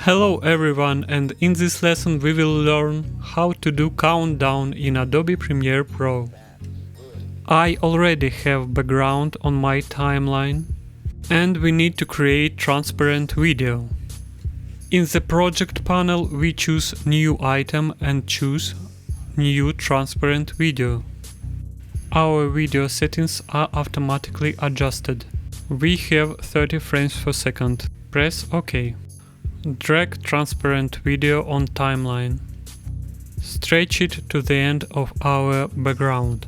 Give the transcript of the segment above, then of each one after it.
Hello everyone, and in this lesson we will learn how to do countdown in Adobe Premiere Pro. I already have background on my timeline and we need to create transparent video. In the project panel we choose new item and choose new transparent video. Our video settings are automatically adjusted. We have 30 frames per second. Press OK. Drag transparent video on timeline. Stretch it to the end of our background.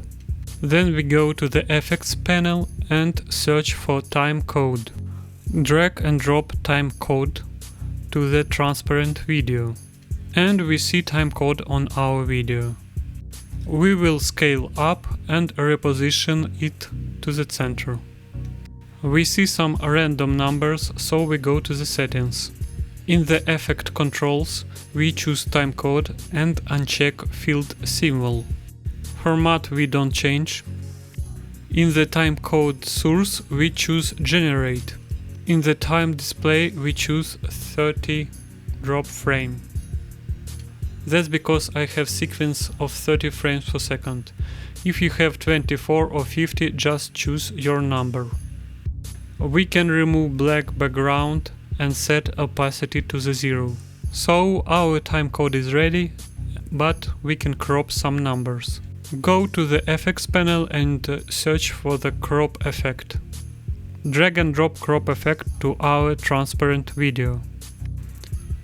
Then we go to the effects panel and search for timecode. Drag and drop timecode to the transparent video. And we see timecode on our video. We will scale up and reposition it to the center. We see some random numbers, so we go to the settings. In the effect controls, we choose timecode and uncheck field symbol. Format we don't change. In the timecode source, we choose generate. In the time display, we choose 30 drop frame. That's because I have sequence of 30 frames per second. If you have 24 or 50, just choose your number. We can remove black background and set opacity to the 0. So our timecode is ready, but we can crop some numbers. Go to the effects panel and search for the crop effect. Drag and drop crop effect to our transparent video.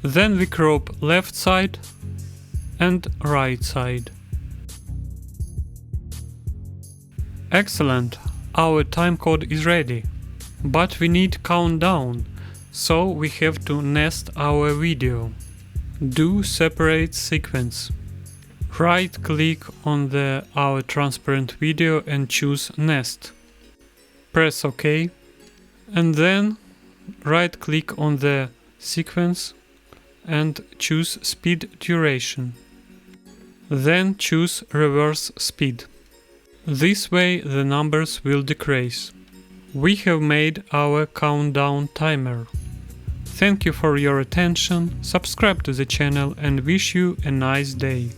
Then we crop left side and right side. Excellent, our timecode is ready. But we need countdown. So we have to nest our video. Do separate sequence. Right click on our transparent video and choose nest. Press OK. And then right click on the sequence and choose speed duration. Then choose reverse speed. This way the numbers will decrease. We have made our countdown timer. Thank you for your attention, subscribe to the channel and wish you a nice day.